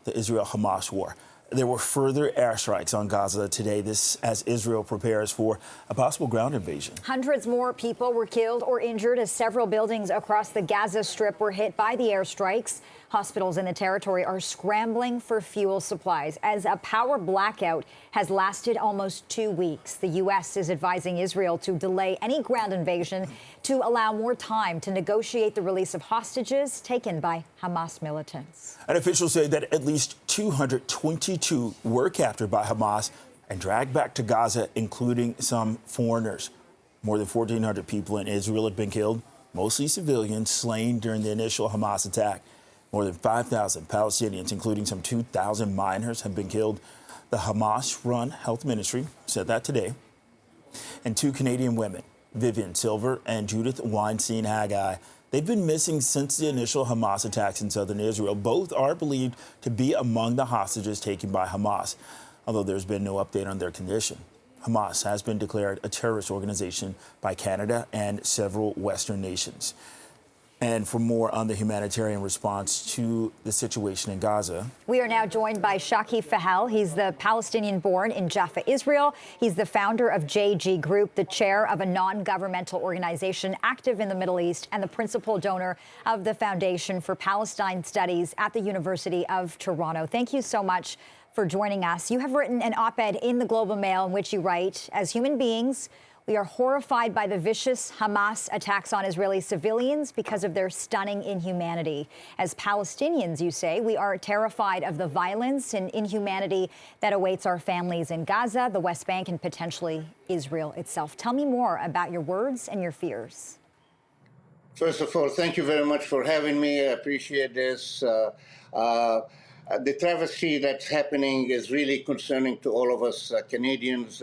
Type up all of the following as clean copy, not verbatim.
the Israel-Hamas war. There were further airstrikes on Gaza today, this as Israel prepares for a possible ground invasion. Hundreds more people were killed or injured as several buildings across the Gaza Strip were hit by the airstrikes. Hospitals in the territory are scrambling for fuel supplies as a power blackout has lasted almost 2 weeks. The U.S. is advising Israel to delay any ground invasion to allow more time to negotiate the release of hostages taken by Hamas militants. And officials say that at least 222 were captured by Hamas and dragged back to Gaza, including some foreigners. More than 1,400 people in Israel have been killed, mostly civilians, slain during the initial Hamas attack. More than 5,000 Palestinians, including some 2,000 minors, have been killed. The Hamas-run health ministry said that today. And 2 Canadian women, Vivian Silver and Judith Weinstein Haggai, they've been missing since the initial Hamas attacks in southern Israel. Both are believed to be among the hostages taken by Hamas, although there's been no update on their condition. Hamas has been declared a terrorist organization by Canada and several Western nations. And for more on the humanitarian response to the situation in Gaza, we are now joined by Shawky Fahel. He's the Palestinian born in Jaffa, Israel. He's the founder of JG Group, the chair of a non-governmental organization active in the Middle East, and the principal donor of the Foundation for Palestine Studies at the University of Toronto. Thank you so much for joining us. You have written an op-ed in the Globe and Mail in which you write, as human beings, we are horrified by the vicious Hamas attacks on Israeli civilians because of their stunning inhumanity. As Palestinians, you say, we are terrified of the violence and inhumanity that awaits our families in Gaza, the West Bank, and potentially Israel itself. Tell me more about your words and your fears. First of all, thank you very much for having me. I appreciate this. The travesty that's happening is really concerning to all of us Canadians,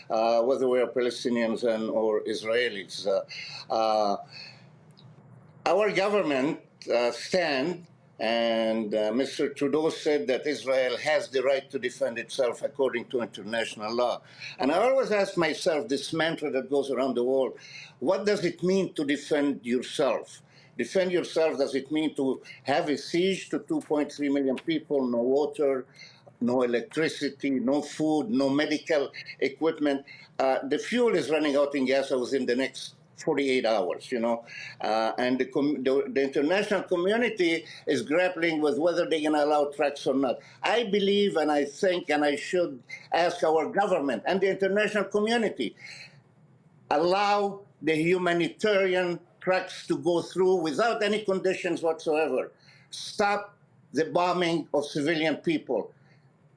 whether we're Palestinians or Israelis. Our government stand, and Mr. Trudeau said that Israel has the right to defend itself according to international law. And I always ask myself this mantra that goes around the world, what does it mean to defend yourself? Defend yourself, does it mean to have a siege to 2.3 million people, no water, no electricity, no food, no medical equipment? The fuel is running out in Gaza within the next 48 hours, and the international community is grappling with whether they're going to allow trucks or not. I believe, and I think, and I should ask our government and the international community, allow the humanitarian trucks to go through without any conditions whatsoever. Stop the bombing of civilian people.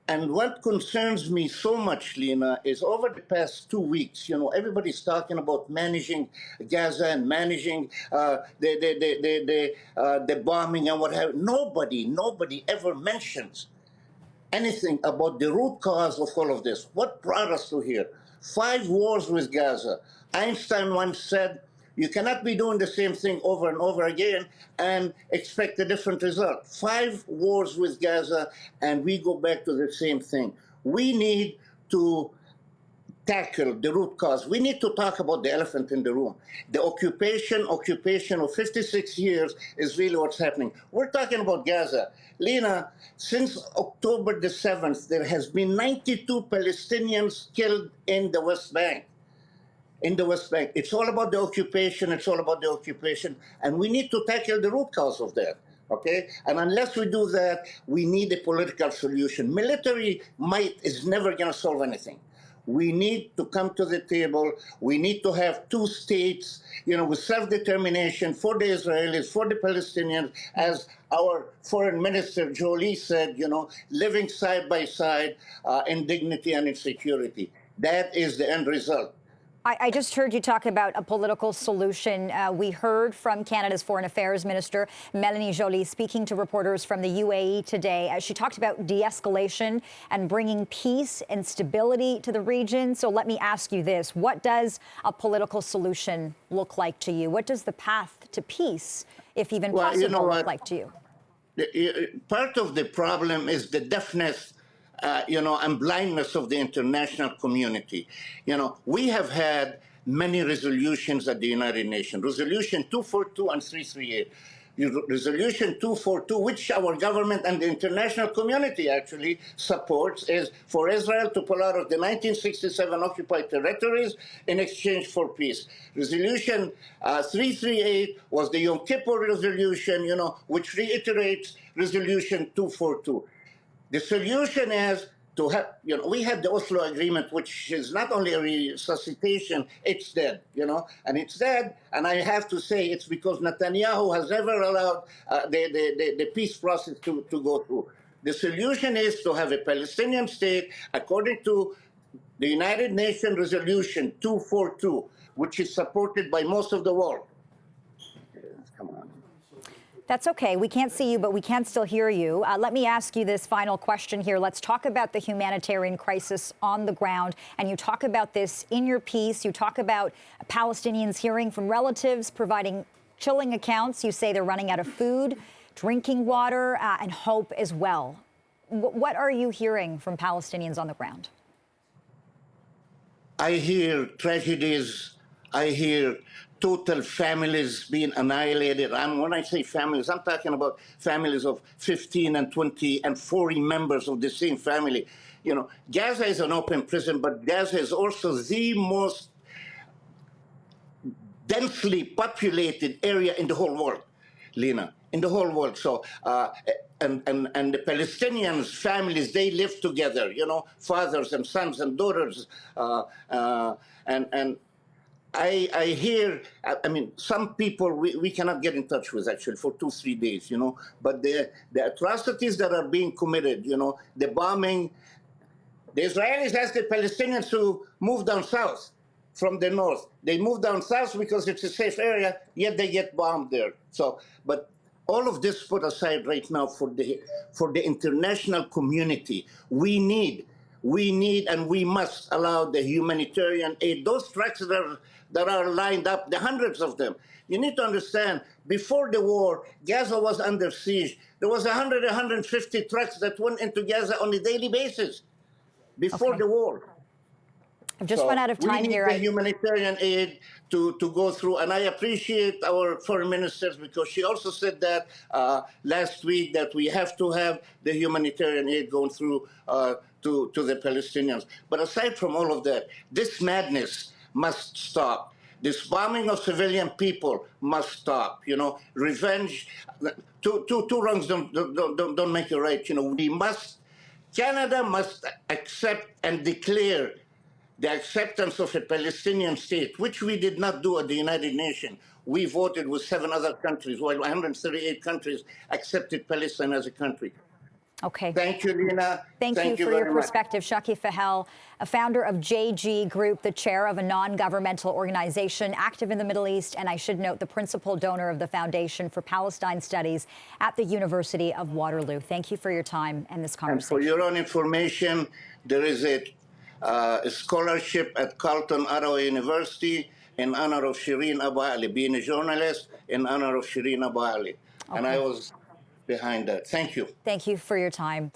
And what concerns me so much, Lena, is over the past 2 weeks, everybody's talking about managing Gaza and managing the bombing and what have you. Nobody ever mentions anything about the root cause of all of this. What brought us to here? 5 wars with Gaza. Einstein once said, you cannot be doing the same thing over and over again and expect a different result. 5 wars with Gaza, and we go back to the same thing. We need to tackle the root cause. We need to talk about the elephant in the room. The occupation of 56 years is really what's happening. We're talking about Gaza. Lena, since October the 7th, there has been 92 Palestinians killed in the West Bank. It's all about the occupation, and we need to tackle the root cause of that, okay? And unless we do that, we need a political solution. Military might is never going to solve anything. We need to come to the table. We need to have 2 states, with self-determination for the Israelis, for the Palestinians, as our Foreign Minister Jolie said, living side by side in dignity and in security. That is the end result. I just heard you talk about a political solution. We heard from Canada's Foreign Affairs Minister, Melanie Joly, speaking to reporters from the UAE today. She talked about de-escalation and bringing peace and stability to the region. So let me ask you this. What does a political solution look like to you? What does the path to peace, if even possible, look like to you? Part of the problem is the deafness and blindness of the international community. We have had many resolutions at the United Nations, Resolution 242 and 338. Resolution 242, which our government and the international community actually supports, is for Israel to pull out of the 1967 occupied territories in exchange for peace. Resolution 338 was the Yom Kippur resolution, which reiterates Resolution 242. The solution is to have, we had the Oslo Agreement, which is not only a resuscitation, it's dead, and it's dead. And I have to say it's because Netanyahu has never allowed the peace process to go through. The solution is to have a Palestinian state according to the United Nations Resolution 242, which is supported by most of the world. Come on. That's okay. We can't see you, but we can still hear you. Let me ask you this final question here. Let's talk about the humanitarian crisis on the ground. And you talk about this in your piece. You talk about Palestinians hearing from relatives, providing chilling accounts. You say they're running out of food, drinking water, and hope as well. What are you hearing from Palestinians on the ground? I hear tragedies. I hear total families being annihilated. When I say families, I'm talking about families of 15 and 20 and 40 members of the same family. Gaza is an open prison, but Gaza is also the most densely populated area in the whole world, Lena, in the whole world. So, and the Palestinians, families, they live together, fathers and sons and daughters, and I hear, some people we cannot get in touch with actually for 2-3 days, but the atrocities that are being committed, the bombing, the Israelis ask the Palestinians to move down south from the north. They move down south because it's a safe area, yet they get bombed there. So, but all of this put aside right now for the international community. We need and we must allow the humanitarian aid. Those trucks that are lined up, the hundreds of them. You need to understand, before the war, Gaza was under siege. There was 100, 150 trucks that went into Gaza on a daily basis before the war. I've just run out of time here. We need the humanitarian aid to go through, and I appreciate our foreign ministers because she also said that last week that we have to have the humanitarian aid going through to the Palestinians. But aside from all of that, this madness must stop. This bombing of civilian people must stop. Revenge. Two wrongs don't make it right. Canada must accept and declare the acceptance of a Palestinian state, which we did not do at the United Nations. We voted with 7 other countries, while 138 countries accepted Palestine as a country. Okay. Thank you, Lena. Thank you for your perspective. Shawky Fahel, a founder of JG Group, the chair of a non-governmental organization active in the Middle East, and I should note the principal donor of the Foundation for Palestine Studies at the University of Waterloo. Thank you for your time and this conversation. And for your own information, there is a scholarship at Carleton Ottawa University in honor of Shireen Abu Ali, being a journalist in honor of Shireen Abu Ali. Okay. And I was behind that. Thank you. Thank you for your time.